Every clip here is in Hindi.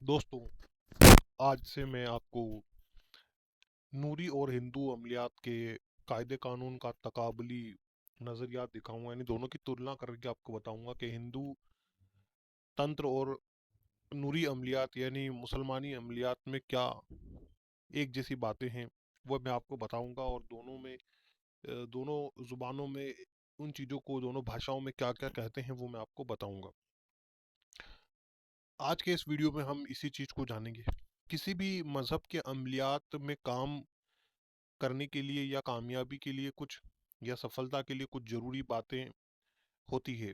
दोस्तों, आज से मैं आपको नूरी और हिंदू अमलियात के कायदे कानून का तकाबली नज़रिया दिखाऊंगा, यानी दोनों की तुलना करके आपको बताऊंगा कि हिंदू तंत्र और नूरी अमलियात यानी मुसलमानी अमलियात में क्या एक जैसी बातें हैं। वो मैं आपको बताऊंगा, और दोनों ज़ुबानों में उन चीज़ों को, दोनों भाषाओं में क्या क्या कहते हैं वो मैं आपको बताऊंगा। आज के इस वीडियो में हम इसी चीज़ को जानेंगे। किसी भी मज़हब के अमलियात में काम करने के लिए या कामयाबी के लिए कुछ, या सफलता के लिए कुछ ज़रूरी बातें होती है।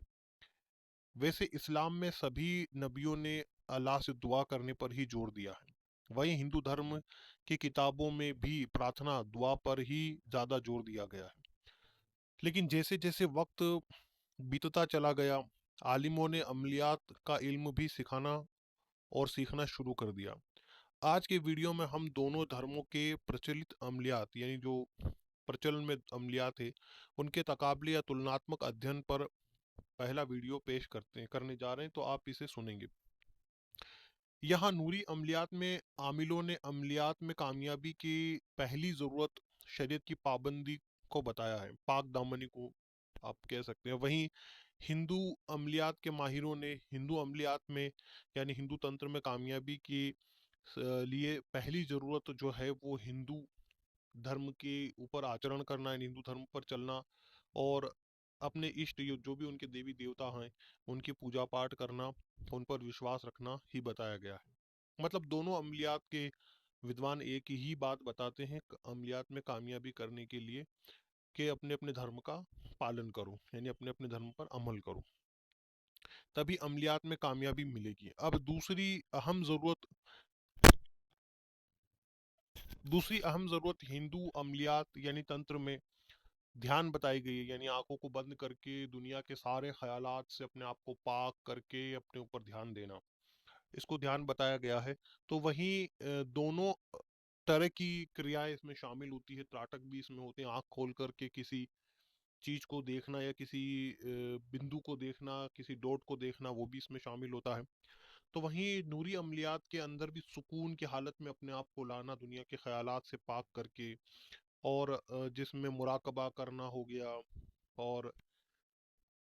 वैसे इस्लाम में सभी नबियों ने अल्लाह से दुआ करने पर ही जोर दिया है। वहीं हिंदू धर्म की किताबों में भी प्रार्थना दुआ पर ही ज़्यादा जोर दिया गया है। लेकिन जैसे जैसे वक्त बीतता चला गया, आलिमों ने अमलियात का इल्म भी सिखाना और सीखना शुरू कर दिया। आज के वीडियो में हम दोनों धर्मों के प्रचलित अमलियात, यानी जो प्रचलन में अमलियात है, उनके तकाबले या तुलनात्मक अध्ययन पर पहला वीडियो पेश करने जा रहे हैं, तो आप इसे सुनेंगे। यहाँ नूरी अमलियात में आमिलों ने अमलियात में कामयाबी की पहली ज़रूरत शरीयत की पाबंदी को बताया है, पाक दामनी को आप कह सकते हैं। वहीं हिंदू अमलियात के माहिरों ने हिंदू अमलियात में यानी हिंदू तंत्र में कामयाबी के लिए पहली ज़रूरत जो है वो हिंदू धर्म के ऊपर आचरण करना है, हिंदू धर्म पर चलना, और अपने इष्ट जो भी उनके देवी देवता हैं उनकी पूजा पाठ करना, उन पर विश्वास रखना ही बताया गया है। मतलब दोनों अमलियात के विद्वान एक ही बात बताते हैं अमलियात में कामयाबी करने के लिए, कि अपने अपने धर्म का पालन करो, यानी अपने अपने धर्म पर अमल करो, तभी अमलियात में कामयाबी मिलेगी। अब दूसरी अहम ज़रूरत हिंदू अमलियात यानी तंत्र में ध्यान बताई गई है, यानी आंखों को बंद करके दुनिया के सारे ख्यालात से अपने आप को पाक करके अपने ऊपर ध्यान देना, इसको ध्यान बताया गया है। तो वहीं दोनों तरह की क्रियाएं इसमें शामिल होती है। त्राटक भी इसमें होते हैं, आंख खोल करके किसी चीज को देखना या किसी बिंदु को देखना, किसी डॉट को देखना, वो भी इसमें शामिल होता है। तो वहीं नूरी अमलियात के अंदर भी सुकून की हालत में अपने आप को लाना, दुनिया के ख्यालात से पाक करके, और जिसमें मुराकबा करना हो गया, और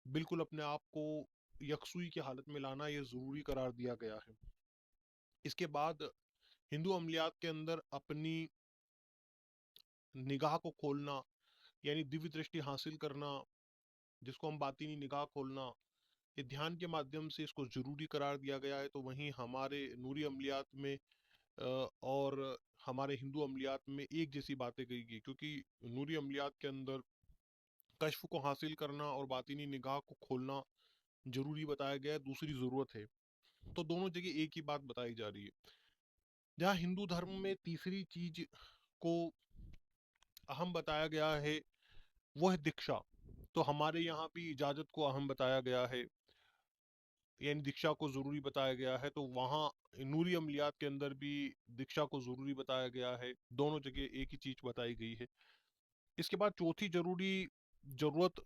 बिल्कुल अपने आप को यकसुई की हालत में लाना, ये ज़रूरी करार दिया गया है। इसके बाद हिंदू अमलियात के अंदर अपनी निगाह को खोलना, यानी दिव्य दृष्टि हासिल करना, जिसको हम बातिनी निगाह खोलना, ये ध्यान के माध्यम से इसको ज़रूरी करार दिया गया है। तो वहीं हमारे नूरी अमलियात में और हमारे हिंदू अमलियात में एक जैसी बातें कही गई, क्योंकि नूरी अमलियात के अंदर कश्फ को हासिल करना और बातिनी निगाह को खोलना जरूरी बताया गया है, दूसरी ज़रूरत है। तो दोनों जगह एक ही बात बताई जा रही है। जहाँ हिंदू धर्म में तीसरी चीज को अहम बताया गया है वो है दीक्षा। तो हमारे यहाँ भी इजाजत को अहम बताया गया है, यानी दीक्षा को जरूरी बताया गया है। तो वहाँ नूरी अमलियात के अंदर भी दीक्षा को जरूरी बताया गया है। दोनों जगह एक ही चीज बताई गई है। इसके बाद चौथी जरूरी जरूरत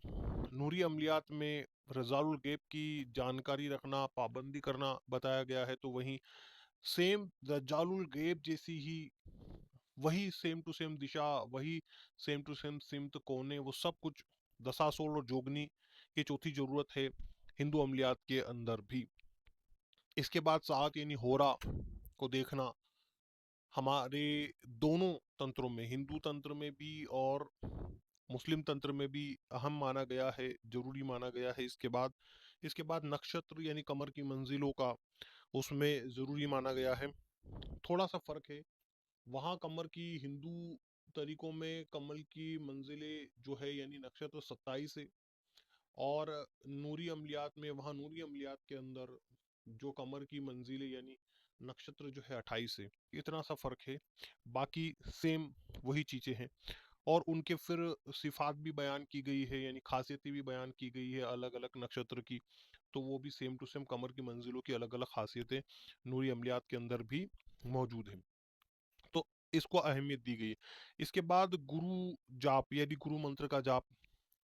नूरी अमलियात में रजाउल गैब की जानकारी रखना, पाबंदी करना बताया गया है। तो वहीं सेम दज्जालुल गैब जैसी ही, वही सेम टू सेम दिशा, वही सेम टू सेम सिमत कोने, वो सब कुछ दसासोल और जोगनी की चौथी जरूरत है हिंदू अमलियात के अंदर भी। इसके बाद सात यानी होरा को देखना हमारे दोनों तंत्रों में, हिंदू तंत्र में भी और मुस्लिम तंत्र में भी अहम माना गया है, जरूरी माना गया है। इसके बाद नक्षत्र यानी कमर की मंजिलों का उसमें जरूरी माना गया है। थोड़ा सा फर्क है, वहाँ कमर की हिंदू तरीकों में कमल की मंजिलें जो है यानी नक्षत्र 27 है, और नूरी अमलियात में, वहाँ नूरी अमलियात के अंदर जो कमर की मंजिलें यानी नक्षत्र जो है 28 है। इतना सा फर्क है, बाकी सेम वही चीज़ें हैं। और उनके फिर सिफात भी बयान की गई है, यानी खासियतें भी बयान की गई है अलग अलग नक्षत्र की। तो वो भी सेम टू सेम कमर की मंजिलों की अलग अलग खासियतें नूरी अमलियात के अंदर भी मौजूद हैं। तो इसको अहमियत दी गई है। इसके बाद गुरु जाप यानी गुरु मंत्र का जाप,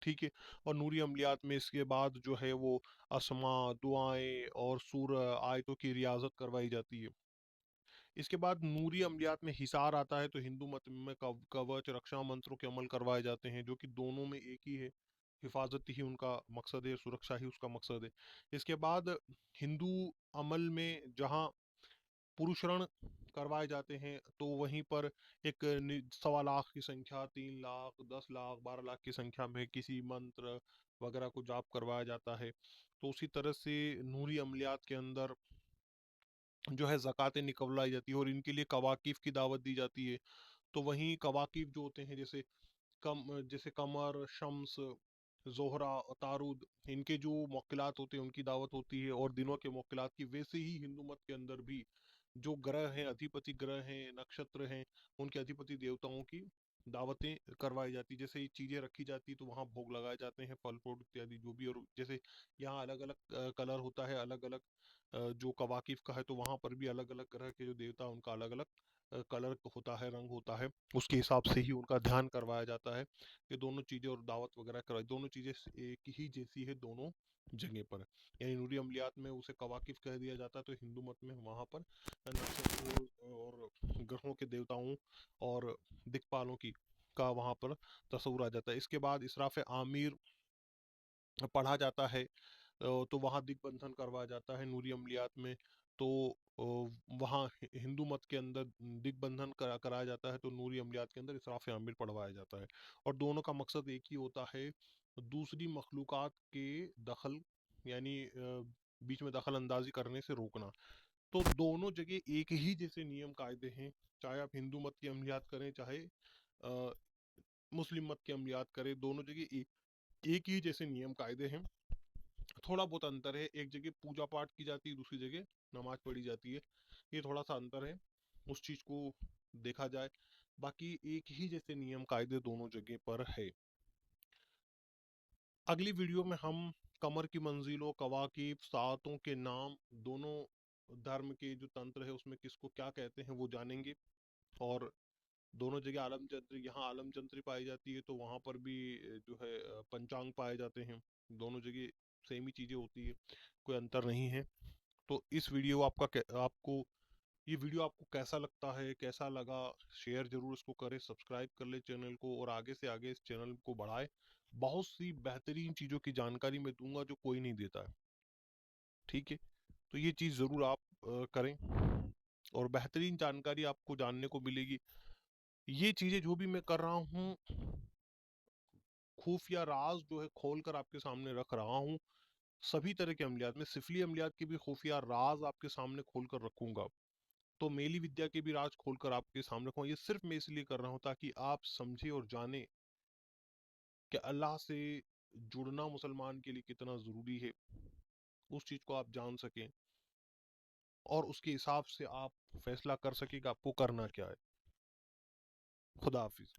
ठीक है। और नूरी अमलियात में इसके बाद जो है वो अस्मा, दुआएं और सूर आयतों की रियाजत करवाई जाती है। इसके बाद नूरी अमलियात में हिसार आता है, तो हिंदू मत में कवच रक्षा मंत्रों के अमल करवाए जाते हैं, जो कि दोनों में एक ही है। हिफाजत ही उनका मकसद है, सुरक्षा ही उसका मकसद है। इसके बाद हिंदू अमल में जहाँ पुरुषरण करवाए जाते हैं, तो वहीं पर एक 1.25 लाख की संख्या, 3 लाख, 10 लाख, 12 लाख की संख्या में किसी मंत्र वगैरह को जाप करवाया जाता है। तो उसी तरह से नूरी अमलियात के अंदर जो है ज़कातें निकलवाई जाती है और इनके लिए कवाकीफ की दावत दी जाती है। तो वहीं कवाकीफ जो होते हैं, जैसे कमर, शम्स, जोहरा, तारुद, इनके जो मौकिलात होते हैं उनकी दावत होती है, और दिनों के मौकिलात की। वैसे ही हिंदू मत के अंदर भी जो ग्रह हैं, अधिपति ग्रह हैं, नक्षत्र हैं, उनके अधिपति देवताओं की दावतें करवाई जाती, जैसे ये चीजें रखी जाती तो वहाँ भोग लगाए जाते हैं, फल फ्रूट इत्यादि जो भी। और जैसे यहाँ अलग अलग कलर होता है, अलग अलग जो कवाकिफ का है, तो वहाँ पर भी अलग अलग ग्रह के जो देवता हैं, उनका अलग अलग कलर होता है, रंग होता है, उसके हिसाब से ही उनका ध्यान करवाया जाता है। ये दोनों चीजें और दावत वगैरह करवाई, दोनों चीजें एक ही जैसी है दोनों जगह पर। यानी नूरी अमलियात में उसे कवाकिफ कह दिया जाता है, तो हिंदू मत में वहाँ पर नक्षत्रों और ग्रहों के देवताओं और दिक्पालों की का वहाँ पर तस्वुर आ जाता है। इसके बाद इसराफ आमिर पढ़ा जाता है, तो वहाँ दिग्बंधन करवाया जाता है नूरी अमलियात में। तो वहाँ हिंदू मत के अंदर दिग्बंधन कराया जाता है, तो नूरी अमलियात के अंदर इसराफ आमिर पढ़वाया जाता है। और दोनों का मकसद एक ही होता है, दूसरी मखलूकात के दखल, यानी बीच में दखल अंदाजी करने से रोकना। तो दोनों जगह एक ही जैसे नियम कायदे हैं, चाहे आप हिंदू मत की अमलियात करें, चाहे अ, मुस्लिम मत की अमलियात करें, दोनों जगह एक ही जैसे नियम कायदे हैं। थोड़ा बहुत अंतर है, एक जगह पूजा पाठ की जाती है, दूसरी जगह नमाज पढ़ी जाती है। ये थोड़ा सा अंतर है, उस चीज को देखा जाए। बाकी एक ही जैसे नियम कायदे दोनों जगह पर है। अगली वीडियो में हम कमर की मंजिलों, कवाकीब, सातों के नाम, दोनों धर्म के जो तंत्र है उसमें किसको क्या कहते हैं वो जानेंगे। और दोनों जगह आलम चंद्री, यहाँ आलम चंद्री पाई जाती है, तो वहाँ पर भी जो है पंचांग पाए जाते हैं। दोनों जगह सेम ही चीजें होती है, कोई अंतर नहीं है। तो इस वीडियो आपको ये वीडियो आपको कैसा लगता है, कैसा लगा, शेयर जरूर इसको करें, सब्सक्राइब कर ले चैनल को, और आगे से आगे इस चैनल को बढ़ाए। बहुत सी बेहतरीन चीज़ों की जानकारी मैं दूंगा जो कोई नहीं देता है। ठीक है, तो ये चीज़ ज़रूर आप करें, और बेहतरीन जानकारी आपको जानने को मिलेगी। ये चीज़ें जो भी मैं कर रहा हूँ, खुफिया राज जो है खोल कर आपके सामने रख रहा हूँ। सभी तरह के अमलियात में, सिफली अमलियात के भी खुफिया राज आपके सामने खोल कर रखूंगा। तो मेली विद्या के भी राज खोलकर आपके सामने रखूंगा। ये सिर्फ मैं इसलिए कर रहा हूँ ताकि आप समझे और जाने कि अल्लाह से जुड़ना मुसलमान के लिए कितना जरूरी है, उस चीज को आप जान सकें, और उसके हिसाब से आप फैसला कर सकें कि आपको करना क्या है। खुदा हाफिज।